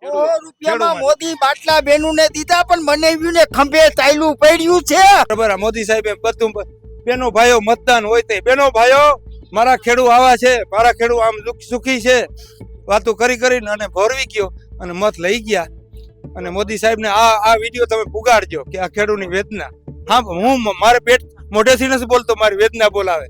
રૂપિયામાં મોદી બાટલા બેનું ને દીધા પણ બનાવ્યું ને ખંભે ચાલ્યું પડ્યું છે. બરાબર મોદી સાહેબે બધું બેનો ભાઈઓ મતદાન હોય તે બેનો ભાઈઓ મારા ખેડૂ આવા છે, મારા ખેડૂ આમ સુખી છે, વાતો કરી કરીને અને ભોરવી ગયો અને મત લઈ ગયા. અને મોદી સાહેબને આ વિડીયો તમે પુગાડજો કે આ ખેડૂની વેદના. હા, હું મારે પેટ મોઢેથી નથી બોલતો, મારી વેદના બોલાવે.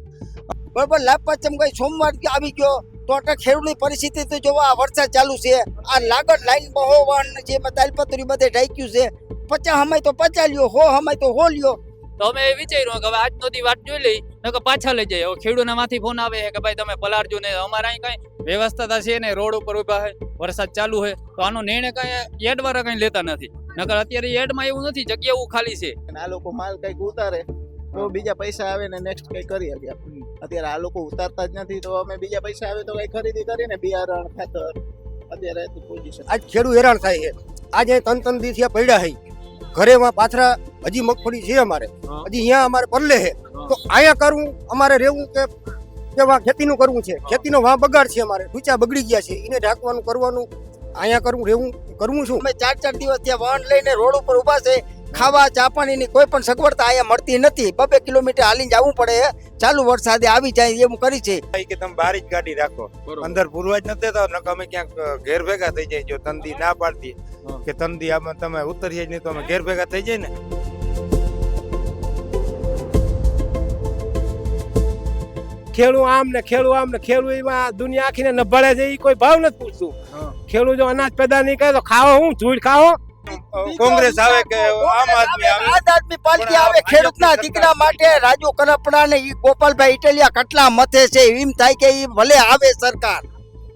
બરોબર, લાભ પંચમ ગઈ સોમવાર આવી ગયો તો ખેડૂતની પરિસ્થિતિ તો જોવો, આ વરસાદ ચાલુ છે, આ લાગત લાઈન બહુ વાહન જે તાલપત્રી બધે ઢાંક્યું છે. 50 હમાય તો 50 લ્યો, 100 હમાય તો 100 લ્યો. તો અમે એ વિચાર્યું કે હવે આજનો દી વાત જોઈ લઈ નકર પાછા લઈ જાય. ખેડૂતોના માંથી ફોન આવે કે ભાઈ તમે પલાળજો ને, અમારા અહીં કઈ વ્યવસ્થા છે ને, રોડ ઉપર ઉભા છે, વરસાદ ચાલુ છે, તો આનો નિર્ણય કઈ એડ વાળા કઈ લેતા નથી. નકર અત્યારે એડમાં એવું નથી, જગ્યા એવું ખાલી છે. આ લોકો માલ કઈક ઉતારે તો બીજા પૈસા આવે ને નેક્સ્ટ કઈ કરી આપીએ. અત્યારે આ લોકો ઉતારતા જ નથી, તો અમે બીજા પૈસા આવે તો કઈ ખરીદી કરીને બિયારણ ખાતર અત્યારે પોઝિશન. આજ ખેડૂત હેરાન થાય છે. આજે 3 દિવસ પડ્યા છે ઘરેમાં પાથરા, હજી મગફળી છે અમારે, હજી અહીંયા અમારે પરલે છે. તો અહીંયા કરવું અમારે રહેવું કે ખેતીનું કરવું છે? ખેતીનો વાહ બગાડ છે, અમારે ઊંચા બગડી ગયા છે, એને ઢાંકવાનું કરવાનું, અહીંયા કરવું રહેવું કરવું શું? અમે 4 દિવસ ત્યાં વાહન લઈને રોડ ઉપર ઉભા છે. ખાવા ચા પાણીની કોઈ પણ સગવડતા અહીંયા મળતી નથી. 2 કિલોમીટર હાલીને જવું પડે. ચાલુ વરસાદે આવી જાય એવું કરી છે કે તમે બહાર જ ગાડી રાખો, અંદર પૂરવા જ નથી દેતા. નકર અમે ક્યાંક ઘેર ભેગા થઈ જાય. જો તંદી ના પાડતી કે તંદી આમાં તમે ઉતરીએ જ નહીં તો અમે ઘેર ભેગા થઈ જાય ને. ખેડૂ આમ ને ખેડૂ એમાં દુનિયા આખીને નભાડે છે, એ કોઈ ભાવ નથી પૂછતું. ખેડૂ જો અનાજ પેદા નહીં કરે તો ખાવો હું ધૂળ ખાવો. કોંગ્રેસ આવે કે આમ આદમી પાર્ટી આવે, ખેડૂતના દીકરા માટે રાજુ કરપડા ને ગોપાલભાઈ ઇટલિયા કેટલા મથે છે. એમ થાય કે ઈ ભલે આવે સરકાર,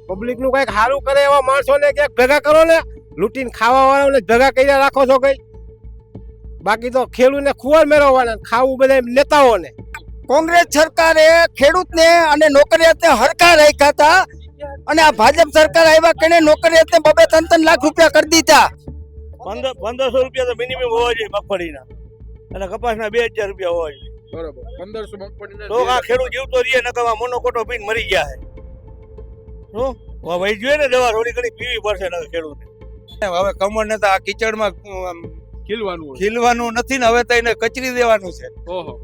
પબ્લિક નું કઈક સારું કરે એવા માણસો ને ક્યાંક ભેગા કરો ને. લૂંટીને ખાવા વાળાને ભેગા કરીને રાખો છો કઈ? બાકી તો ખેડૂત ને ખુવાર મેળવવાના, ખાવું બધા નેતાઓને. કોંગ્રેસ સરકારે ખેડૂતને અને નોકરિયાતને હરખા રાખ્યા હતા, અને આ ભાજપ સરકાર આવ્યા કે નોકરિયાતને 2-3 લાખ રૂપિયા કરી દીધા. 1500 રૂપિયા તો મિનિમમ હોવા જોઈએ મગફળીના, અને કપાસના 2000 રૂપિયા હોવા જોઈએ. બરોબર, 1500 મગફળીના તો આ ખેડૂત જીવતો રહીએ, નકર મોનોકોટો પીને મરી ગયા છે. શું વહી જોઈએ ને, દવા થોડી ઘણી પીવી પડશે ને ખેડૂતને. હવે કમળ ને તો આ કિચડમાં ખીલવાનું નથી ને, હવે તો એને કચરી દેવાનું છે.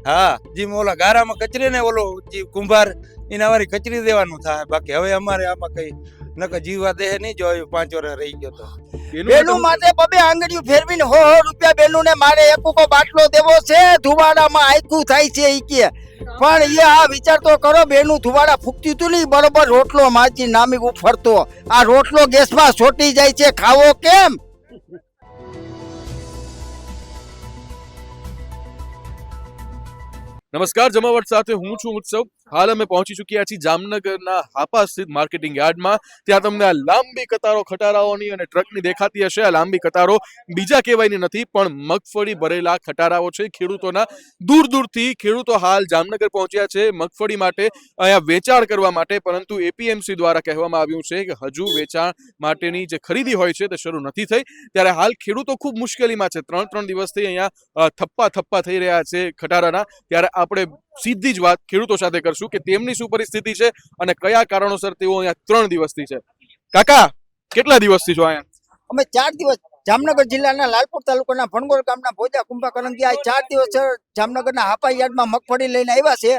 હા, જેમ ઓલા ગારામાં કચરી ને ઓલો કુંભાર એના વારી કચરી દેવાનું થાય. બાકી હવે અમારે આમાં કઈ નકર જીવવા દે નહીં. જો 5 વર્ષ રહી ગયો તો બેનું માટે 2 આંગળીઓ ફેરવીને 100 રૂપિયા બેનું ને મારે એકુકો બાટલો દેવો છે. ધુવાડામાં આખું થાય છે ઈ કે, પણ એ આ વિચાર તો કરો, બેનું ધુવાડા ફૂકતી તું નહીં બરોબર, રોટલો માજી નામી ઉફરતો, આ રોટલો ગેસમાં છોટી જાય છે, ખાવો કેમ? નમસ્કાર, જમાવટ સાથે હું છું ઉત્સવ. હાલ અમે પહોંચી ચૂક્યા છીએ જામનગરના હાપા સ્થિત માર્કેટિંગ યાર્ડમાં. ત્યાં તમને આ લાંબી કતારો ખટારાઓની અને ટ્રકની દેખાતી હશે. આ લાંબી કતારો બીજા કહેવાયની નથી, પણ મગફળી ભરેલા ખટારાઓ છે ખેડૂતોના. દૂર દૂરથી ખેડૂતો હાલ જામનગર પહોંચ્યા છે મગફળી માટે, અહીંયા વેચાણ કરવા માટે. પરંતુ એપીએમસી દ્વારા કહેવામાં આવ્યું છે કે હજુ વેચાણ માટેની જે ખરીદી હોય છે તે શરૂ નથી થઈ. ત્યારે હાલ ખેડૂતો ખૂબ મુશ્કેલીમાં છે. 3 દિવસથી અહીંયા થપ્પા થઈ રહ્યા છે ખટારાના. ત્યારે આપણે સીધી જ વાત ખેડૂતો સાથે કરશું કે તેમની શું પરિસ્થિતિ છે અને કયા કારણોસર તેઓ અહીંયા 3 દિવસથી છે. કાકા, કેટલા દિવસથી છો અહીંયા? અમે 4 દિવસ જામનગર જિલ્લાના લાલપુર તાલુકાના ભણગોળ ગામના ભોજા કુંભા કરંગી આ 4 દિવસ જામનગરના હાપા યાર્ડમાં મગફળી લઈને આવ્યા છે.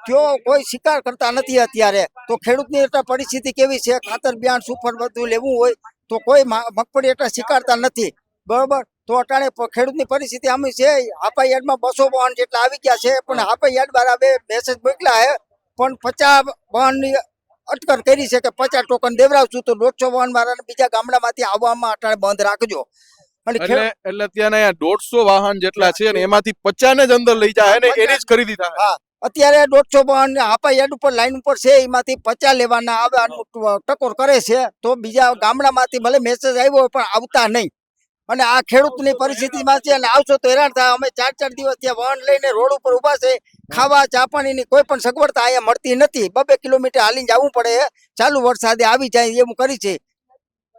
તેઓ કોઈ શિકાર કરતા નથી અત્યારે. તો ખેડૂતની એટલે પરિસ્થિતિ કેવી છે? ખાતર બિયાણ સુફર બધું લેવું હોય તો કોઈ મગફળી એટલે શિકારતા નથી. બરોબર, તો અટાણે ખેડૂતની પરિસ્થિતિ આમી છે. હાપા યાર્ડમાં 200 વાહન જેટલા આવી ગયા છે, પણ હાપા યાર્ડ વાળા મેસેજ મોકલ્યા છે, પણ 50 વાહનની અટકર કરી છે કે 50 ટોકન દેવરાવશું તો 150 વાહન વાળાને બીજા ગામડામાંથી આવવામાં અટાણે બંધ રાખજો. એટલે ત્યાં 150 વાહન જેટલા છે અને એમાંથી 50 ને જ અંદર લઈ જાય ને એની જ ખરીદી થાય. હા, અત્યારે 150 વાહન હાપા યાર્ડ ઉપર લાઈન ઉપર છે, એમાંથી 50 લેવાના આવે, ટકોર કરે છે. તો બીજા ગામડામાંથી ભલે મેસેજ આવ્યો પણ આવતા નહીં. અને આ ખેડૂતની પરિસ્થિતિમાં છે, અને આવશો તો હેરાન થાય. અમે 4 દિવસ ત્યાં વાહન લઈને રોડ ઉપર ઉભા છે. ખાવા ચા પાણીની કોઈ પણ સગવડતા અહીંયા મળતી નથી. 2 કિલોમીટર હાલીને જવું પડે. ચાલુ વરસાદે આવી જાય એવું કરી છે.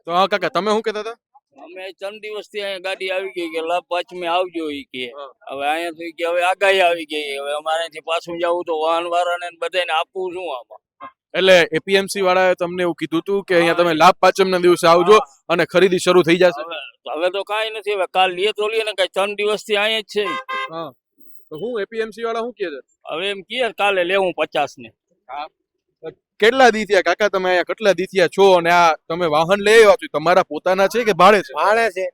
તો હા કાકા, તમે શું કહેતા હતા? અમે 3 દિવસથી અહીંયા ગાડી આવી ગઈ કે લાભ પાંચમે આવજો ઈ કે. હવે અહીંયાથી કે હવે આગાહી આવી ગઈ, હવે અમારેથી પાછું જવું તો વાહન વાળાને બધાને આપવું શું? આમાં એટલે એપીએમસી વાળાએ તમને એવું કીધું હતું કે અહીંયા તમે લાભ પાંચમના દિવસે આવજો અને ખરીદી શરૂ થઈ જશે. હવે તો કાંઈ નથી, હવે કાલ લીએ તો લઈએ ને, કઈ 3 દિવસથી અહીંયા જ છે. તો હું એપીએમસી વાળા શું કહે છે? હવે એમ કહે કાલે લેવું 50 ને. કેટલા દી થયા કાકા તમે અહીંયા કેટલા દી થયા છો અને આ તમે વાહન લઈ આવ્યા છો તમારા પોતાના છે કે ભાડે છે? ભાડે છે.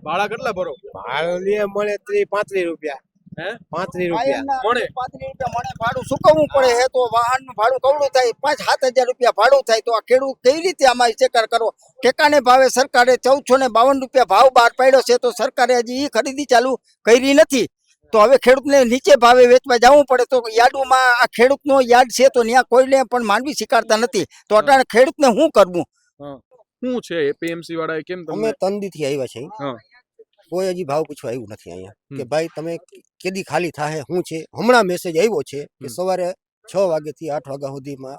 ભાડા કેટલા ભરો? ભાડે મળે 35 રૂપિયા. હે? 35 રૂપિયા મળે? 35 રૂપિયા મળે ભાડું ચૂકવવું પડે છે, તો વાહનનું ભાડું કવડું થાય, 5-7 હજાર રૂપિયા ભાડું થાય. તો આ ખેડૂત કઈ રીતે આમાં ચેકર કરો? ટેકાને ભાવે સરકારે 1452 રૂપિયા ભાવ બહાર પાડ્યો છે, તો સરકારે હજી ઈ ખરીદી ચાલુ કરી નથી. તો હવે ખેડૂતને નીચે ભાવે વેચવા જવું પડે. તો યાર્ડમાં આ ખેડૂતનો યાર્ડ છે, તો ત્યાં કોઈને પણ માંડવી સ્વીકારતા નથી. તો અટાણે ખેડૂતને શું કરવું? શું છે એપીએમસી વાળાએ કેમ અમે તમને? તંદીથી આવ્યા છે, હા. કોઈ હજી ભાવ પૂછવા આવ્યું નથી અહીંયા કે ભાઈ તમે કેદી ખાલી થાય શું છે. હમણાં મેસેજ આવ્યો છે કે સવારે 6 વાગ્યાથી 8 વાગ્યા સુધીમાં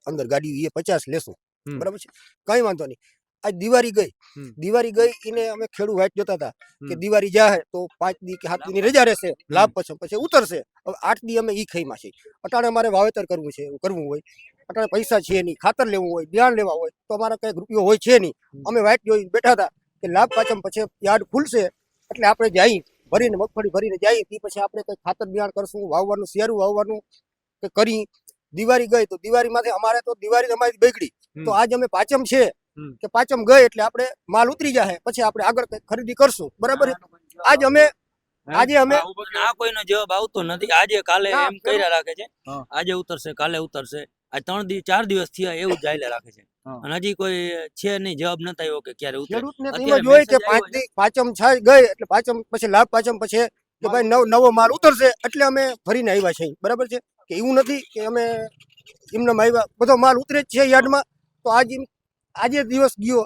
અંદર ગાડી એ 50 લેશું. બરાબર છે, કઈ વાંધો નહીં. આજ દિવાળી ગઈ એને અમે ખેડૂત વાઇટ જોતા હતા કે દિવાળી જાય તો 5 દી કે 7 દી ની રજા રહેશે, લાભ પછી ઉતરશે. હવે 8 દી અમે ઈ ખાઈમાં છે. અટાણે અમારે વાવેતર કરવું હોય, અટાણે પૈસા છે નહીં, ખાતર લેવું હોય, બિયાણ લેવા હોય, તો અમારા કઈ રૂપિયો હોય છે નહીં. અમે વાઇટ જોઈ બેઠા હતા કે લાભ પાચમ પછી યાર્ડ ખુલશે એટલે આપણે જઈ ભરીને મગફળી ભરીને જઈએ. તે પછી આપણે કઈ ખાતર બિયાણ કરશું, વાવવાનું શિયાળું વાવવાનું કે કરી. દિવાળી ગઈ તો દિવાળીમાંથી અમારે તો દિવાળી અમારી બગડી. તો આજ અમે પાચમ છે કે પાચમ ગઈ એટલે આપણે માલ ઉતરી જાય પછી આપણે આગળ કઈ ખરીદી કરશું. બરાબર. આજે અમે આ કોઈનો જવાબ આવતો નથી. આજે કાલે ના, એમ કર્યા રાખે છે, હા. આજે ઉતરશે કાલે ઉતરશે. આ 4 દિવસ થયા એવું જ ચાલ્યા રાખે છે. હા. અને હજી કોઈ છે નહીં, જવાબ નતા આવ્યો કે ક્યારે ઉતરે. ખેડૂતને તો અત્યારે એમ જ હોય કે message આવ્યો 5 દી પાચમ ગઈ એટલે પાચમ પછી લાભ પાચમ પછી કે ભાઈ નવો માલ ઉતરશે એટલે અમે ફરીને આવ્યા છીએ. બરાબર છે કે એવું નથી કે અમે એમને આવ્યા, બધો માલ ઉતરે જ છે યાર્ડમાં. તો આજે દિવસ ગયો,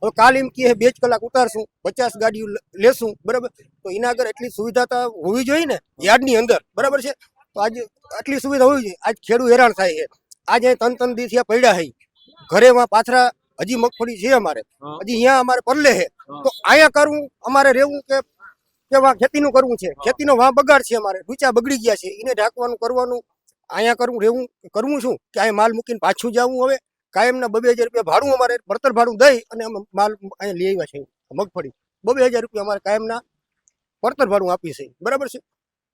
હવે કાલે એમ કે 2 કલાક ઉતારશું, 50 ગાડીઓ લેશું. બરાબર. તો એના આગળ એટલી સુવિધા તો હોવી જોઈએ ને યાર્ડની અંદર. બરાબર છે. તો આજે આટલી સુવિધા હોવી જોઈએ. આજ ખેડૂત હેરાન થાય છે. આજે 3 દી થયા પડ્યા છે ઘરેમાં પાથરા, હજી મગફળી છે અમારે, હજી અહીંયા અમારે પરલે છે. તો અહીંયા કરવું અમારે રહેવું કે ખેતીનું કરવું છે. ખેતીનો વાં બગાડ છે, અમારે ડૂચા બગડી ગયા છે, એને ઢાંકવાનું કરવાનું. અહીંયા કરવું શું કે અહીંયા માલ મૂકીને પાછું જવું. હવે કાયમના 2,000 રૂપિયા ભાડું અમારે પડતર ભાડું દઈ અને અમે માલ અહીંયા લઈ આવ્યા છે. મગફળી 2,000 રૂપિયા અમારે કાયમના પડતર ભાડું આપી છે. બરાબર છે.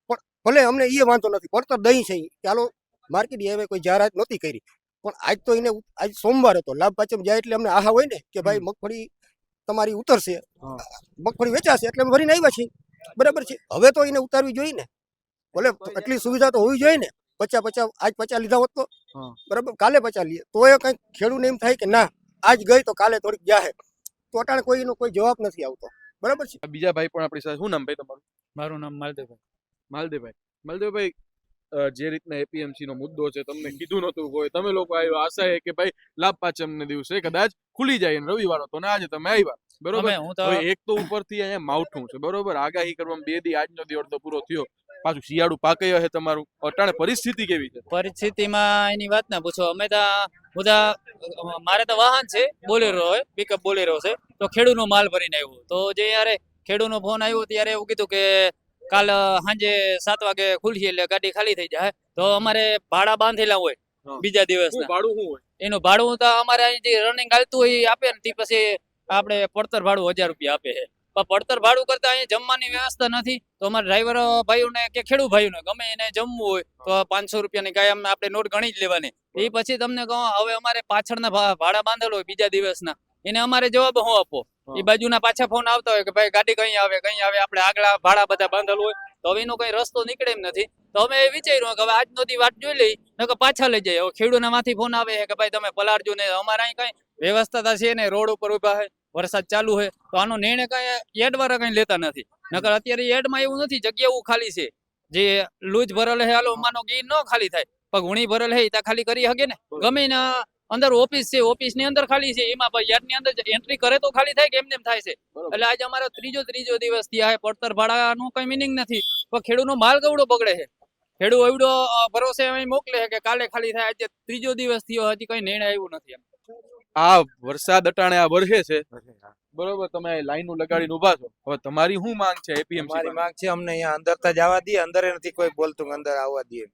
પણ ભલે અમને એ વાંધો નથી, પડતર દઈ છે. ચાલો માર્કેટ હવે કોઈ જાહેરાત નહોતી કરી, પણ આજ તો એને આજ સોમવાર હતો, લાભ પાચમ જાય એટલે અમને આહા હોય ને કે ભાઈ મગફળી તમારી ઉતરશે, મગફળી વેચાશે એટલે અમે ભરીને આવ્યા છીએ. બરાબર છે. હવે તો એને ઉતારવી જોઈએ ને, ભલે એટલી સુવિધા તો હોવી જોઈએ ને. 50 આજ 50 લીધા હોત તો બરાબર, કાલે 50 લઈએ તો એ કઈ ખેડૂતને એમ થાય કે ના આજ ગઈ તો કાલે થોડીક જાહે. તો અટાણે કોઈનો કોઈ જવાબ નથી આવતો. બરાબર છે. બીજા ભાઈ પણ આપણી સાથે. શું નામ ભાઈ તમારું? મારું નામ માલદેવભાઈ. માલદેવભાઈ, જે રીતના એપીએમસી નો મુદ્દો છે તમને કીધું નતું કોઈ, તમે લોકો આવ્યા આશા એ કે ભાઈ લાભ પાંચમ ને દિવસે કદાચ ખુલી જાય અને રવિવાર હતો ને આજે તમે આવ્યા. બરોબર. હું તો હવે એક તો ઉપરથી અહીંયા માવઠું છે. બરોબર. આગાહી કરવામાં 2 દી, આજનો દી અડધો પૂરો થયો, પાછું શિયાળું પાકય છે તમારું. અટાણે પરિસ્થિતિ કેવી છે? પરિસ્થિતિમાં એની વાત ના પૂછો. અમે મારે તો વાહન છે, બોલેરો હોય, પિકઅપ બોલેરો છે. તો ખેડૂતનો માલ ભરીને આવ્યો. તો જે યારે ખેડૂતનો ફોન આવ્યો ત્યારે એવું કીધું કે કાલ સાંજે 7 વાગે ખુલશે એટલે ગાડી ખાલી થઈ જાય. તો અમારે ભાડા બાંધેલા હોય બીજા દિવસના. ભાડું શું હોય? એનું ભાડું તો અમારે અહીં જે રનિંગ હાલતું હોય એ આપે ને, તે પછી આપણે પડતર ભાડું 1000 રૂપિયા આપે છે. પણ પડતર ભાડું કરતા અહીંયા જમવાની વ્યવસ્થા નથી. તો અમારા ડ્રાઈવર ભાઈઓને કે ખેડૂત ભાઈઓને ગમે એને જમવું હોય તો 500 રૂપિયાની કાયમ આપણે નોટ ગણી જ લેવાની. એ પછી તમને કહો હવે અમારે પાછળના ભાડા બાંધેલો હોય બીજા દિવસના, એને અમારે જવાબ શું આપો? એ બાજુના પાછા ફોન આવતા હોય કે ભાઈ ગાડી કઈ આવે. આપણે આગલા ભાડા બધા બાંધેલું હોય. તો હવે એનો કઈ રસ્તો નીકળે એમ નથી. તો અમે એ વિચાર્યું કે હવે આજનો દી વાટ જોઈ લઈ, નકર પાછા લઈ જાય. હવે ખેડૂતના માંથી ફોન આવે કે ભાઈ તમે પલાળજો ને, અમારે અહીં કઈ વ્યવસ્થા છે ને, રોડ ઉપર ઉભા હોય, વરસાદ ચાલુ હોય. તો આનો નિર્ણય કઈ એડ વાળા કઈ લેતા નથી. નકર અત્યારે એડમાં એવું નથી, જગ્યાઓ ખાલી છે. જે લૂજ ભરેલ હે, હાલો માનો ગી ન ખાલી થાય, પણ ગુણી ભરેલ હે ત્યાં ખાલી કરી શકે ને. ગમે ના અંદર ઓફિસ છે, ઓફિસ ની અંદર ખાલી છે, એમાં યાર્ડ ની અંદર એન્ટ્રી કરે તો ખાલી થાય કે એમને એમ થાય છે. એટલે આજે અમારો ત્રીજો દિવસ થયા. પડતર ભાડાનું કઈ મિનિંગ નથી, પણ ખેડૂતનો માલ કવડો બગડે છે. ખેડૂત એવડો ભરોસે મોકલે છે કે કાલે ખાલી થાય. આજે 3જો દિવસ થયો, હજી કઈ નિર્ણય આવ્યું નથી. આ વરસાદ અટાણે આ વરસે છે. બરોબર. તમે લાઈનો લગાડીને ઉભા છો. હવે તમારી શું માંગ છે એપીએમસી? મારી માંગ છે અમને અહીંયા અંદર તો જવા દઈએ. અંદર નથી કોઈ બોલતું, અંદર આવવા દઈએ.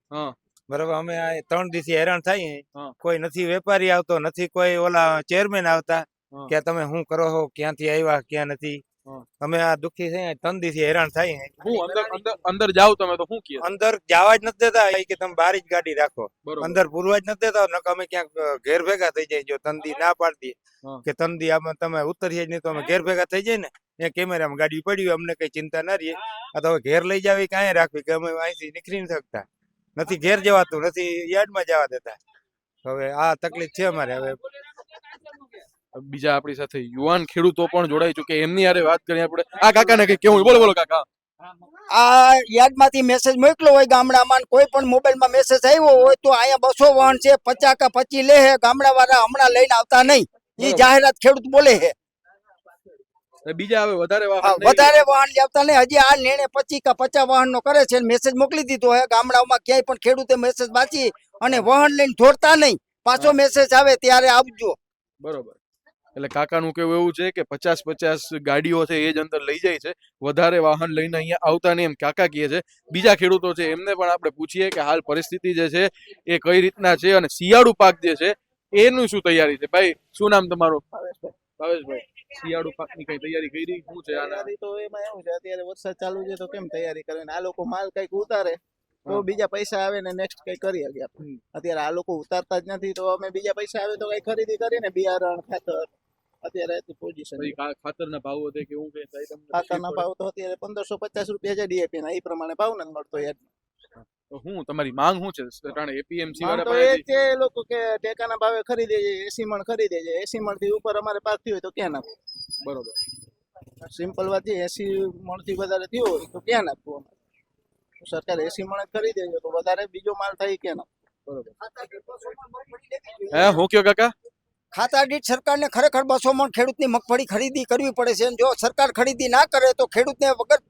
બરાબર અમે આ 3 દિવસથી હેરાન થાય હા. કોઈ નથી વેપારી આવતો નથી કોઈ ઓલા ચેરમેન આવતા હા. કે તમે શું કરો છો ક્યાંથી આવ્યા ક્યાં નથી હા. અમે આ દુઃખી થઈ 3 દિવસથી હેરાન થાય હું અંદર જાવ તમે તો શું કહે અંદર જવા જ નથી દેતા એ કે તમે બહાર જ ગાડી રાખો બરોબર અંદર પૂરવા જ નથી દેતા નકર અમે ક્યાંક ઘેર ભેગા થઈ જાય જો તંદી ના પાડતી હા. કે તંદી આમાં તમે ઉતરીએ જ નહીં તો અમે ઘેર ભેગા થઈ જાય ને એ કેમેરામાં ગાડી પડી હોય અમને કઈ ચિંતા ના રહીએ આ તો હવે ઘેર લઈ જાવી કાંઈ રાખવી કે અમે અહીંથી નીકળી નથી શકતા નથી ઘેર જવાતું નથી યાર્ડમાં જવા દેતા હવે આ તકલીફ છે અમારે હવે બીજા આપણી સાથે યુવાન ખેડૂતો પણ જોડાઈ ચૂકે એમની હારે વાત કરીએ આપણે આ કાકાને કઈ કેવું બોલો બોલો કાકા આ યાદમાંથી મેસેજ મોકલો હોય ગામડામાં ને કોઈ પણ મોબાઈલમાં મેસેજ આવ્યો હોય તો અહીંયા 200 વાહન છે 50 કે 25 લે હે ગામડા વાળા હમણાં લઈને આવતા નહીં એ જાહેરાત ખેડૂત બોલે છે બીજા હવે વધારે વાહન નહીં. વધારે વાહન લેતા નહીં હજી આ નિર્ણય 25 કે 50 વાહન નો કરે છે મેસેજ મોકલી દીધો હે ગામડાઓમાં ક્યાંય પણ ખેડૂતે મેસેજ વાંચી અને વાહન લઈને દોડતા નહીં પાછો મેસેજ આવે ત્યારે આવજો બરોબર એટલે કાકાનું કેવું એવું છે કે 50 ગાડીઓ છે એ જ અંદર લઈ જાય છે વધારે વાહન લઈને અહીંયા આવતા નહીં એમ કાકા કહે છે બીજા ખેડૂતો છે એમને પણ આપણે પૂછીએ કે હાલ પરિસ્થિતિ જે છે એ કઈ રીતના છે અને શિયાળુ પાક જે છે એનું શું તૈયારી છે ભાઈ શું નામ તમારું ભાવેશભાઈ શિયાળુ પાકની કઈ તૈયારી કરી શું છે આના તૈયારી તો એમાં એવું છે અત્યારે વરસાદ ચાલુ છે તો કેમ તૈયારી કરવાની આ લોકો માલ કઈક ઉતારે તો બીજા પૈસા આવે ને નેક્સ્ટ કઈ કરી શકીએ આપણે અત્યારે આ લોકો ઉતારતા જ નથી તો અમે બીજા પૈસા આવે તો કઈ ખરીદી કરીને બિયારણ ખાતર અત્યારે પોઝિશન પછી ખાતરના ભાવ વધે કે એવું કઈ થાય તમને ખાતરના ભાવ તો અત્યારે 1550 રૂપિયા છે ડીએપી ના એ પ્રમાણે ભાવ નથી મળતો યાર તો હું તમારી માંગ શું છે કારણ એપીએમસી આમ વાળા તો એ પાસેથી છે એ લોકો કે ટેકાના ભાવે ખરીદે છે 80 મણ ખરીદે છે 80 મણ થી ઉપર અમારે પાક થયો હોય તો ક્યાં નાખવું બરોબર સિમ્પલ વાત છે 80 મણ થી વધારે થયો હોય તો ક્યાં નાખવું અમારે સરકાર 80 મણ જ ખરીદે છે તો વધારે બીજો માલ થાય ક્યાં નાખવું હે હું કયો કાકા ખાતા દીઠ સરકારને ખરેખર 200 મણ ખેડૂતની મગફળી ખરીદી કરવી પડે છે અને જો સરકાર ખરીદી ના કરે તો ખેડૂતને વગર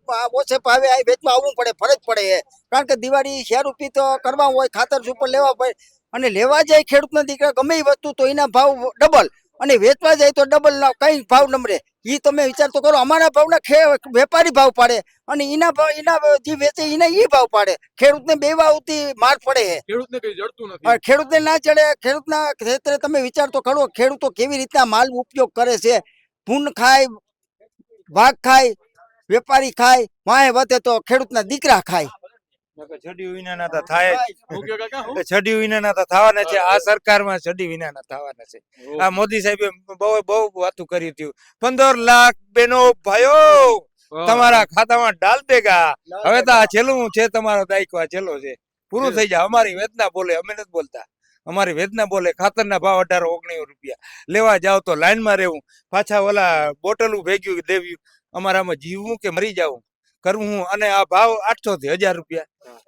ઓછે ભાવે આ વેચવા આવવું પડે ફરજ પડે છે કારણ કે દિવાળી શેરૂપી તો કરવા હોય ખાતર સુપર લેવા પડે અને લેવા જાય ખેડૂતના દીકરા ગમે એ વસ્તુ તો એના ભાવ ડબલ અને વેચવા જાય તો ડબલ ના કઈ ભાવ નમરે એ તમે વિચાર તો કરો અમારા ભાવના વેપારી ભાવ પાડે અને એના જે વેચે એના એ ભાવ પાડે ખેડૂતને બે ભાવથી માર પડે છે ખેડૂતને કઈ જડતું નથી ખેડૂતને ના ચડે ખેડૂતના ક્ષેત્રે તમે વિચાર તો કરો ખેડૂતો કેવી રીતના માલ ઉપયોગ કરે છે ભૂન ખાય ભાગ ખાય વેપારી ખાય વાંહે વધે તો ખેડૂતના દીકરા ખાય છડી વિનાના તો થાય જ. હું કયો કાકા હું છડી વિનાના તો થવાના છે આ સરકારમાં છડી વિનાના થવાના છે આ મોદી સાહેબે બહુ વાતું કરી હતી 15 લાખ બેનો ભાઈઓ તમારા ખાતામાં ડાલ દેગા હવે તો આ છેલ્લું છે તમારો દાયકો આ છેલ્લો છે પૂરું થઈ જાય અમારી વેદના બોલે અમે નથી બોલતા અમારી વેદના બોલે ખાતરના ભાવ 18-19 રૂપિયા લેવા જાવ તો લાઈનમાં રહેવું પાછા ઓલા બોટલું ભેગ્યું દેવ્યું અમારામાં જીવવું કે મરી જવું કરવું હું અને આ ભાવ 800 થી 1000 રૂપિયા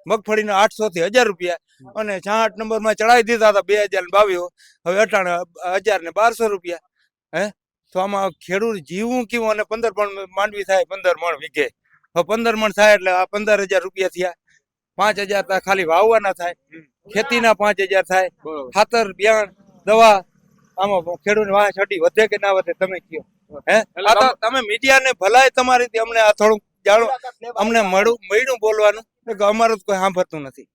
મગફળીનો 800 થી 1000 રૂપિયા અને 66 નંબરમાં ચડાવી દીધા હતા 2022 હવે 1012 રૂપિયા હે તો આમાં ખેડૂત જીવવું કેવું અને 15 મણ માંડવી થાય 15 મણ વીઘે હવે 15 મણ થાય એટલે આ 15000 રૂપિયા થયા 5000 ખાલી વાવવાના થાય ખેતીના 5000 થાય ખાતર બિયાણ દવા આમાં ખેડૂત વાહ છડી વધે કે ના વધે તમે કયો હે આ તો તમે મીડિયાને ભલાય તમારી અમને આ થોડુંક જાણો અમને મળ્યું બોલવાનું કે અમારું કોઈ સાંભળતું નથી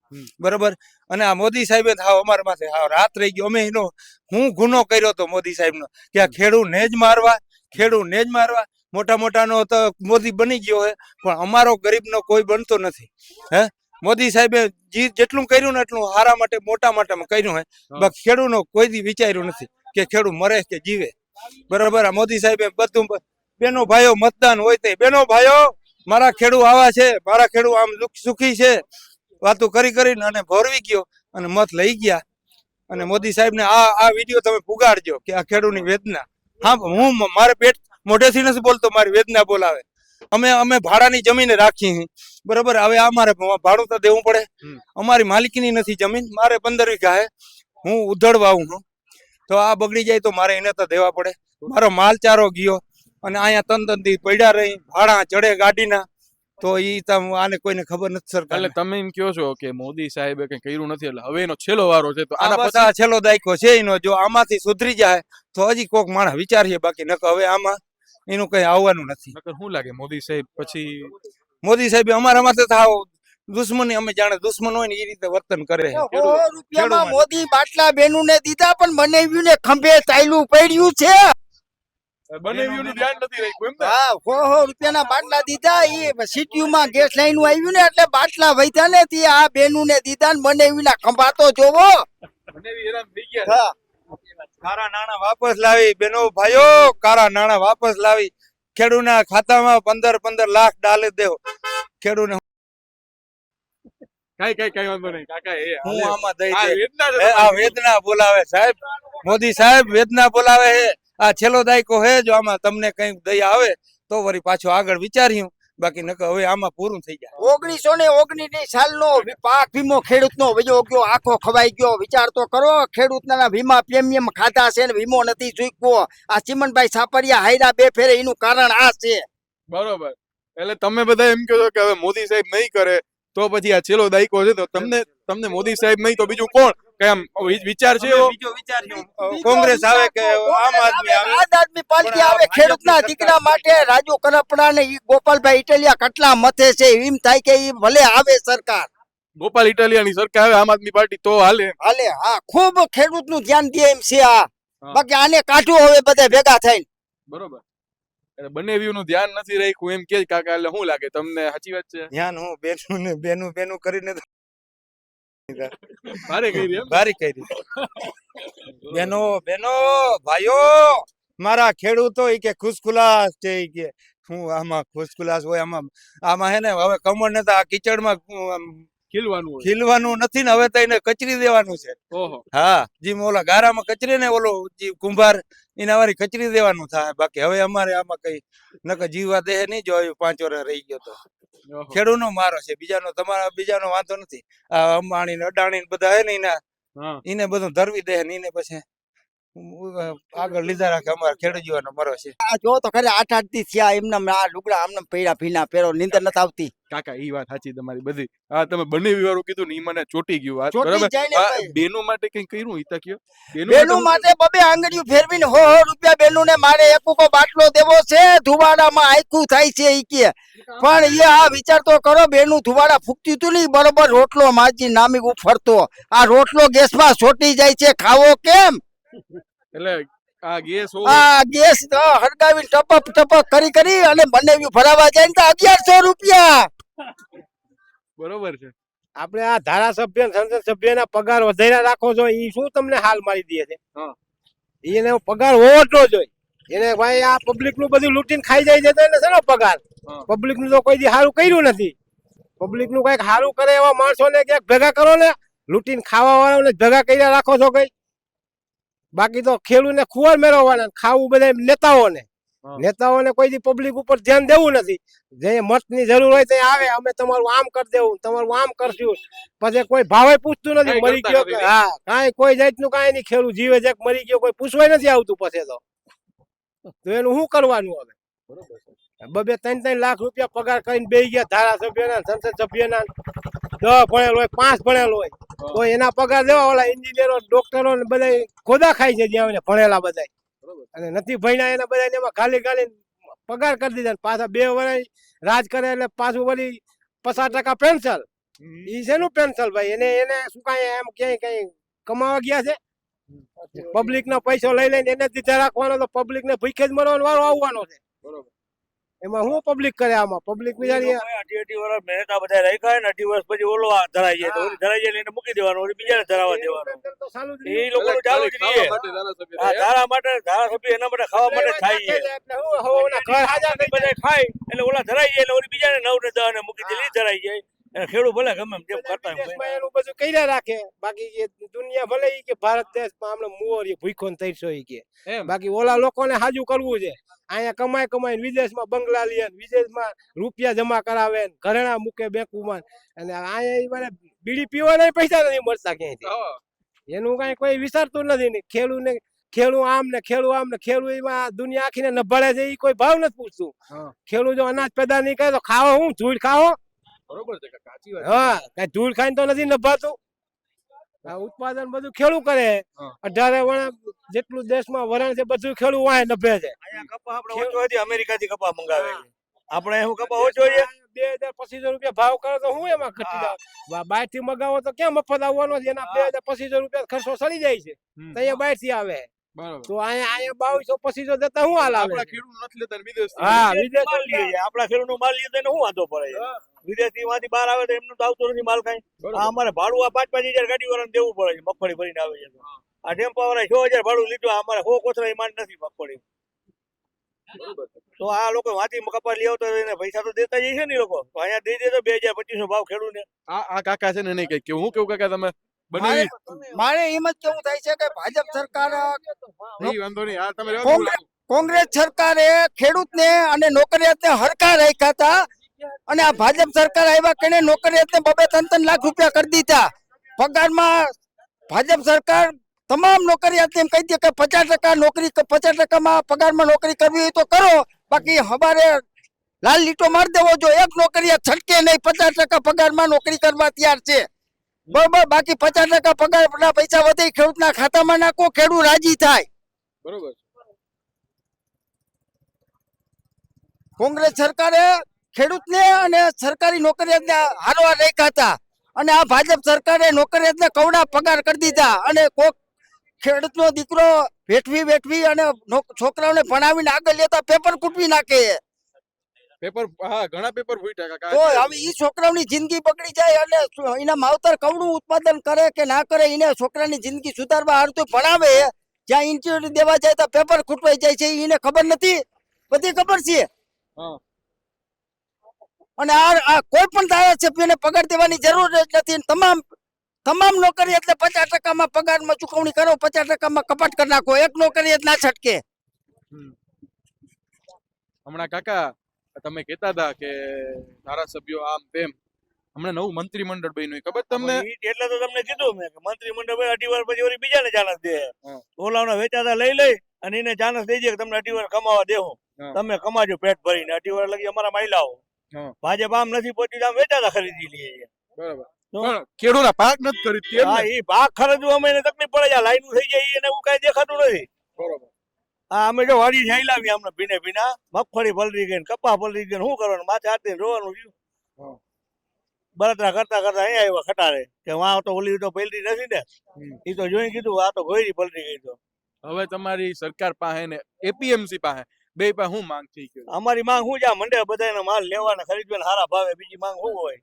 બરોબર અને આ મોદી સાહેબે હાવ અમારા માથે હાવ રાત રહી ગયો અમે એનો હું ગુનો કર્યો હતો મોદી સાહેબનો કે આ ખેડૂતને જ મારવા મોટા મોટાનો તો મોદી બની ગયો હે પણ અમારો ગરીબનો કોઈ બનતો નથી હે મોદી સાહેબે જેટલું કર્યું ને એટલું હારા માટે મોટા માટામાં કર્યું હે બાકી ખેડૂતનો કોઈ દી વિચાર્યું નથી કે ખેડૂત મરે કે જીવે બરોબર આ મોદી સાહેબે બધું બેનો ભાઈઓ મતદાન હોય તે બેનો ભાઈઓ મારા ખેડૂત આવા છે મારા ખેડૂત આમ સુખી છે વાતો કરીને અને ભોરવી ગયો અને મત લઈ ગયા અને મોદી સાહેબને આ વિડીયો તમે પુગાડજો કે આ ખેડૂતની વેદના હા હું મારે પેટ મોઢેથી નથી બોલતો મારી વેદના બોલાવે અમે ભાડાની જમીન રાખી બરોબર હવે અમારે ભાડું તો દેવું પડે અમારી માલિકીની નથી જમીન મારે 15 વીઘા હે હું ઉધડવા આવું છું તો આ બગડી જાય તો મારે એને તો દેવા પડે મારો માલ ચારો ગયો અને અહીંયા તંદી પડ્યા રહી ભાડા ચડે ગાડીના તો ઈ આને કોઈને ખબર નથી સરકાર એટલે તમે એમ કહો છો કે મોદી સાહેબે કઈ કર્યું નથી એટલે હવે એનો છેલ્લો વારો છે તો આના આના બધા છેલ્લો દાયકો છે એનો જો આમાંથી સુધરી જાય તો હજી કોક માણસ વિચારીએ બાકી નકર હવે આમાં એનું કઈ આવવાનું નથી નકર શું લાગે મોદી સાહેબ પછી મોદી સાહેબ અમારા માથે થાવ દુશ્મની અમે જાણે દુશ્મન હોય ને એ રીતે વર્તન કરે છે. 100 રૂપિયામાં ખેડૂત મોદી બાટલા બેનું ને દીધા પણ બનાવ્યું ને ખંભે તાયલું પડ્યું છે. બનાવ્યું ધ્યાન નથી રાખ્યું એમ ને? હા 100 રૂપિયાના બાટલા દીધા એ સિટીમાં ગેસ લાઈન આવ્યું ને એટલે બાટલા વૈધા ને તે આ બેનું ને દીધા ને બનાવ્યું ના ખંભા તો જોવો. બનાવી હેરાન થઈ ગયા હા કારા નાણાં વાપસ લાવી બેનો ભાઈઓ, કારા નાણાં વાપસ લાવી ખેડૂતના ખાતામાં 15 લાખ ડાલી દેવો. ખેડૂતને કઈ વાંધો નહીં કાકા એ હું હાલે. આમાં દઈ આ દે. વેદના છે એ આ તમારી. વેદના બોલાવે સાહેબ, મોદી સાહેબ વેદના બોલાવે છે. આ છેલ્લો દાયકો હે, જો આમાં તમને કઈક દયા આવે તો વળી પાછો આગળ વિચાર્યું, બાકી નકર હવે આમાં પૂરું થઈ જાય. 1919 સાલનો પાક વીમો ખેડૂતનો વયો ગયો, આખો ખવાઈ ગયો. વિચાર તો કરો, ખેડૂતના વીમા પ્રીમિયમ ખાધા છે ને વીમો નથી ચૂકવો. આ ચિમનભાઈ સાપરિયા હાયરા 2 ફેરે, એનું કારણ આ છે. બરોબર. એટલે તમે બધા એમ કહો છો કે હવે મોદી સાહેબ નહીં કરે તો પછી આ છેલ્લો દાયકો છે, તો તમને મોદી સાહેબ નહીં તો બીજું કોણ કે આમ વિચાર છે એવો? બીજો વિચાર્યું કોંગ્રેસ આવે કે આમ આદમી આવે. આમ આદમી પાર્ટી આવે. ખેડૂતના દીકરા માટે રાજુ કરપડા ને ઈ ગોપાલભાઈ ઇટલિયા કેટલા મથે છે. એમ થાય કે ઈ ભલે આવે સરકાર, ગોપાલ ઇટાલિયાની સરકાર આવે આમ આદમી પાર્ટી તો હાલે. હાલે. હા ખૂબ ખેડૂતનું ધ્યાન દે એમ છે આ. હા. બાકી આને કાઢો હવે બધા ભેગા થઈને. બરોબર. એટલે બંને વ્યૂ નું ધ્યાન નથી રાખ્યું એમ કે કાકા, એટલે શું લાગે તમને? સાચી વાત છે. ધ્યાન હું બેનું કરીને તો ભારે કરી એમ. ભારી કરી. બેનો ભાઈઓ, મારા ખેડૂતો ઈ કે ખુશખુલાસ છે. ઈ કે હું આમાં ખુશખુલાસ હોય, આમાં હે ને હવે કમળ ને તો આ કીચડમાં ખીલવાનું હોય. ખીલવાનું નથી ને, હવે તો એને કચરી દેવાનું છે. ઓહો. હા, જીમ ઓલા ગારામાં કચરે ને ઓલો કુંભાર, એના વારી કચરી દેવાનું થાય. બાકી હવે અમારે આમાં કઈ નકર જીવા દેહ નહીં જોયું. 5 વર્ષ રહી ગયો તો ઓહો. ખેડૂતનો મારો છે, બીજાનો વાંધો નથી. આ અંબાણી ને અડાણી ને બધા હે ને હા. એને બધું ધરવી દે ને એને પછી આગળ લીધા રાખે. અમારા ખેડૂત જીવાનો મરો છે. આ જો તો ખરે 8-8 દી થયા એમના આ લુગડા આમને પૈડા ભીના પહેરો, નીંદર નથી આવતી. કાકા ઈ વાત સાચી તમારી બધી. હા, તમે બંને વિવારો કીધું ને ઈ મને ચોટી ગયું વાત. ચોંટી બરાબર. જાય ને આ ભાઈ. બેનો માટે કઈ કર્યું ઈતા કયો? બેનું માટે બબે આંગળીઓ ફેરવીને 100 રૂપિયા બેનું ને મારે એકુકો બાટલો દેવો છે. ધુવાડામાં આખું થાય છે ઈ કે. પણ એ આ વિચાર તો કરો, બેનું ધુવાડા ફૂકતી તું નહીં બરોબર, રોટલો માજી નામી ઉફરતો. આ રોટલો ગેસમાં ચોટી જાય છે, ખાવો કેમ? એટલે આ ગેસ આ ગેસ હળગાવીને ટપક કરી અને બંને ભરાવા જાય ને તો 1100 રૂપિયા. બરોબર છે. આપણે આ ધારાસભ્ય સંસદ સભ્યના પગાર વધારે રાખો છો, ઈ શું તમને હાલ મારી દે છે? હા. એને પગાર હોવો જ ન જોઈએ. એને ભાઈ આ પબ્લિક નું બધું લૂંટીને ખાઈ જાય છે તો એને શેનો પગાર? હા. પબ્લિક નું તો કોઈ દી સારું કર્યું નથી. પબ્લિક નું કઈક સારું કરે એવા માણસોને ક્યાંક ભેગા કરો ને, લૂંટીને ખાવા વાળાને ભેગા કર્યા રાખો છો કઈ. બાકી તો ખેડૂતને ખુવાર મેળવવાના, ખાવું બધા નેતાઓને. હા. નેતાઓને કોઈ દી પબ્લિક ઉપર ધ્યાન દેવું નથી. જે મતની જરૂર હોય ત્યાં આવે, અમે તમારું આમ કરી દેવું, તમારું આમ કરશું. પછી કોઈ ભાવે પૂછતું નથી, કાંઈ મરી કરતા ગયો નથી. કે હા, કાંઈ કોઈ જાતનું કાંઈ નહીં. ખેડૂત જીવે છે કે મરી ગયો કોઈ પૂછવાય નથી આવતું પછી તો એનું શું કરવાનું હવે? 2-3 લાખ રૂપિયા પગાર કરીને બેસી ગયા ધારાસભ્યના, સંસદ સભ્યના. 10 ભણેલો હોય, 5 ભણેલો હોય, તો એના પગાર દેવા ઓલા એન્જિનિયરો, ડોક્ટરો ને બધા ખોદા ખાય છે જ્યાં ભણેલા બધા. અને નથી ભણ્યા એના બધા એમાં ખાલી પગાર કરી દીધા. પાછા 2 વર્ષ રાજ કરે એટલે પાછું વળી 50% પેન્શન. ઈ શેનું પેન્શન ભાઈ? એને શું કાંઈ એમ ક્યાંય કઈ કમાવા ગયા છે? પબ્લિક નો પૈસો લઈ લઈને એને દીધા રાખવાનો, તો પબ્લિક ને ભૂખે જ મરવાનો વારો આવવાનો છે. એમાં શું પબ્લિક કરે? આમાં પબ્લિક બિચારી 18 વર્ષ મહેનત બધા રાખ્યા ને 18 વર્ષ પછી ઓલો આ ધરાઈ જાય તો ઓલી ધરાઈ જાય એટલે એને મૂકી દેવાનો, ઓલી બીજાને ધરાવા દેવાનો. તો ચાલુ જ એ લોકોનું ચાલુ જ રહીએ. આ ધારાસભ્ય એના માટે ખાવા માટે થાય છે. એટલે હું હવોના ઘર હાજા થઈ બધા ખાય એટલે ઓલા ધરાઈ જાય એટલે ઓલી બીજાને 9 ને 10 ને મૂકી દે, ઈ ધરાઈ જાય. અને ખેડૂત ભલે ગમે એમ જેમ કરતા હોય. દેશમાં એનું બધું કર્યા રાખે. બાકી એ દુનિયા ભલે ઈ કે ભારત દેશમાં આપણે મુવરી ભૂખો ને તરસો ઈ કે. બાકી ઓલા લોકોને હાજુ કરવું છે. અહીંયા કમાઈને વિદેશમાં બંગલા લે, વિદેશમાં રૂપિયા જમા કરાવે, ઘરેણા મૂકે બેંકમાં, અને અહીંયા ઈ મને બીડી પીવાના પૈસા નથી મળતા ક્યાંયથી. એનું કઈ કોઈ વિચારતું નથી ને. ખેડૂત આમ ને ખેડૂત એમાં દુનિયા આખીને નભાડે છે, ઈ કોઈ ભાવ નથી પૂછતું. ખેડૂત જો અનાજ પેદા નહીં કરે તો ખાવો હું? ધૂળ ખાવો? બરોબર છે કાકા, સાચી વાત. હા, કઈ ધૂળ ખાઈને તો નથી નભાતું. આ ઉત્પાદન બધું ખેડૂત કરે. 18 વર્ષ જેટલું દેશમાં વરણ છે બધું ખેડૂત વાય નભે છે. અહીંયા કપા આપણે ઓછોથી અમેરિકાથી કપા મંગાવે છે. આપણે શું કપા ઓછો છે 2200 રૂપિયા ભાવ કરે તો હું એમાં ઘટી જાવ બહાર થી મગાવો તો ક્યાં મફત આવવાનો છે એના 2200 રૂપિયા ખર્ચો સડી જાય છે તો અહીંયા બહાર થી આવે બરાબર તો અહીંયા 2200 દેતા હું હાલ આવે આપણા ખેડૂત નથી લેતા ને વિદેશથી હા માલ વિદેશ લઈએ છીએ. આપણા ખેડૂતનો માલ લઈએ તો એને શું વાંધો પડે છે? વિદેશથી માંથી બહાર આવે તો એમનું તો આવતો નથી માલ કાંઈ. આ અમારે ભાડું આ 5,000 ગાડી વાળાને દેવું પડે છે મગફળી ભરીને આવે છે તો. આ ટેમ્પા વાળા 6,000 ભાડું લીધું આ અમારે 100 કોથળા ઈ માંડ નથી મગફળી. તો આ લોકો વાંચી કપાસ લઈ આવતો એને પૈસા તો દેતા જાય છે ને ઈ લોકો તો અહીંયા દઈ દે તો 2,000-2,500 ભાવ ખેડૂતને. આ કાકા છે ને નહીં કઈ કેવું હું કેવું કાકા તમે મારે બનાવી મારે એમ જ કેવું થાય છે કે ભાજપ સરકાર નહીં વાંધો નહીં આ તમે રહેવા દો. કોંગ્રેસ સરકારે ખેડૂતને અને નોકરિયાતને હરખા રાખ્યા હતા અને આ ભાજપ સરકાર આવ્યા કે નોકરિયાતને 2-3 લાખ રૂપિયા કરી દીધા પગારમાં. ભાજપ સરકાર તમામ નોકરિયાતને એમ કહી દે કે 50% નોકરી 50%માં પગારમાં નોકરી કરવી હોય તો કરો, બાકી હવારે લાલ લીટો મારી દેવો જો એક નોકરિયાત છટકે નહીં. 50% પગારમાં નોકરી કરવા તૈયાર છે બરોબર, બાકી 50% પગારના પૈસા વધે ખેડૂતના ખાતામાં નાખો, ખેડૂત રાજી થાય. બરોબર કોંગ્રેસ સરકારે ખેડૂતને અને સરકારી નોકરિયાતને હારવાર રાખ્યા હતા અને આ ભાજપ સરકારે નોકરિયાતને કવડા પગાર કરી દીધા અને કોક ખેડૂતનો દીકરો વેઠવી અને છોકરાઓને ભણાવીને આગળ લેતા પેપર કૂટવી નાખે. પેપર હા ઘણા પેપર ફૂટ્યા તો કાકા હવે ઈ છોકરાઓની જિંદગી બગડી જાય અને એના માવતર કવડું ઉત્પાદન કરે કે ના કરે, એને છોકરાની જિંદગી સુધારવા હારું ભણાવે, જ્યાં ઇન્ટરવ્યુ દેવા જાય તો પેપર ખૂટવાઈ જાય છે. એને ખબર નથી, બધી ખબર છે. હા. અને આ કોઈ પણ ધારાસભ્યને પગાર દેવાની જરૂર જ નથી. તમામ નોકરી એટલે 50%માં પગારમાં ચૂકવણી કરો, 50%માં કપાત કરી નાખો, એક નોકરી ના છટકે. હમણાં કાકા તમે કહેતા હતા કે ધારાસભ્યો આમ તેમ હમણાં નવું મંત્રીમંડળ બન્યું ખબર તમને? એટલે તો તમને કીધું મેં કે મંત્રીમંડળ ભાઈ 2.5 વાર પછી વળી બીજાને ચાન્સ દે. હા. ઓલાનો વેચાતા લઈ અને એને ચાન્સ દઈ દે કે તમને 2.5 વાર કમાવા દેવું. હા. તમે કમાજો પેટ ભરીને 2.5 વાર લગી અમારા માયલાઓ. હા. ભાજપ આમ નથી પહોંચ્યું આમ વેચાતા ખરીદી લઈએ છે. બરાબર તો? પણ ખેડૂતના પાક નથી કરી તેમ હા ને? એ ભાગ ખરીદવા અમે એને તકલીફ પડે છે. લાઈન થઈ જાય એને એવું કઈ દેખાતું નથી. બરોબર હા અમે જો વાડી જાય લાવી અમને ભીના મગફળી પલરી ગઈ ને કપા પલરી ગઈ ને શું કરવાનું માથે હાથ દઈને રોવાનું થયું. હા. બળતરા કરતા અહીંયા આવ્યા ખટારે કે વાં તો ઓલી તો પલરી નથી ને એ તો જોઈ કીધું આ તો ગોયરી પલરી ગઈ. તો હવે તમારી સરકાર પાસે ને એપીએમસી પાસે બે પાસે શું માંગ થઈ ગઈ? અમારી માંગ શું છે આ મંડે બધાને માલ લેવાના ખરીદવાના સારા ભાવે, બીજી માંગ શું હોય?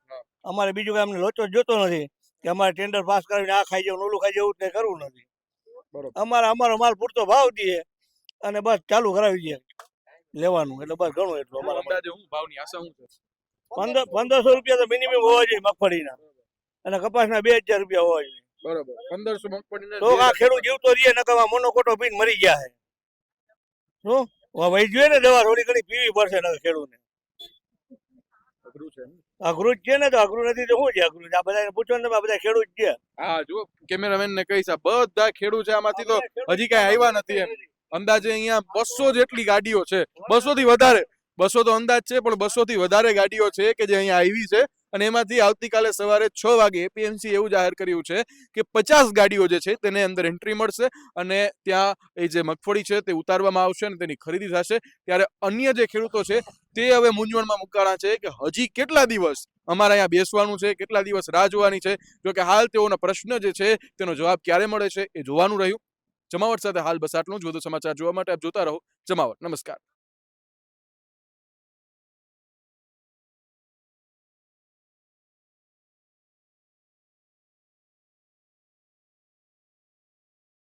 અમારે બીજું કઈ અમને લોચો જ જોતો નથી કે અમારે ટેન્ડર પાસ કરીને આ ખાઈ જવું ઓલું ખાઈ જવું કઈ કરવું નથી. બરોબર અમારો માલ પૂરતો ભાવ દઈએ અને બસ ચાલુ કરાવી દઈએ લેવાનું, એટલે બસ ઘણું એટલું અમારા અંદાજે શું ભાવની આશા શું છે? 1,500 રૂપિયા તો મિનિમમ હોવા જોઈએ મગફળીના અને કપાસના 2,000 રૂપિયા હોવા જોઈએ. બરોબર 1500 મગફળીને તો આ ખેડૂત જીવતો રહીએ નકર મોનોકોટો પીને મરી ગયા છે. શું વહી જોઈએ ને દવા થોડી ઘણી પીવી પડશે નકર ખેડૂતને. અઘરું છે ને? અઘરું જ છે ને, તો અઘરું નથી તો શું છે અઘરું છે? આ બધાને પૂછો ને તમે, આ બધા ખેડૂત જ છે. હા જો કેમેરામેન ને કહીશ આ બધા ખેડૂત છે, આમાંથી તો હજી કઈ આવ્યા નથી એમ. અંદાજે અહીંયા 200 જેટલી ગાડીઓ છે, 200 થી વધારે, 200 તો અંદાજ છે પણ 200 થી વધારે ગાડીઓ છે કે જે અહીંયા આવી છે અને એમાંથી આવતીકાલે સવારે 6 વાગે એપીએમસી એવું જાહેર કર્યું છે કે 50 ગાડીઓ જે છે તેને અંદર એન્ટ્રી મળશે અને ત્યાં એ જે મગફળી છે તે ઉતારવામાં આવશે અને તેની ખરીદી થશે. ત્યારે અન્ય જે ખેડૂતો છે તે હવે મૂંઝવણમાં મુકાણા છે કે હજી કેટલા દિવસ અમારે અહીંયા બેસવાનું છે, કેટલા દિવસ રાહ જોવાની છે. જો કે હાલ તેઓના પ્રશ્ન જે છે તેનો જવાબ ક્યારે મળે છે એ જોવાનું રહ્યું. જમાવટ સાથે હાલ બસ આટલું જ. વધુ સમાચાર જોવા માટે આપ જોતા રહો જમાવટ. નમસ્કાર.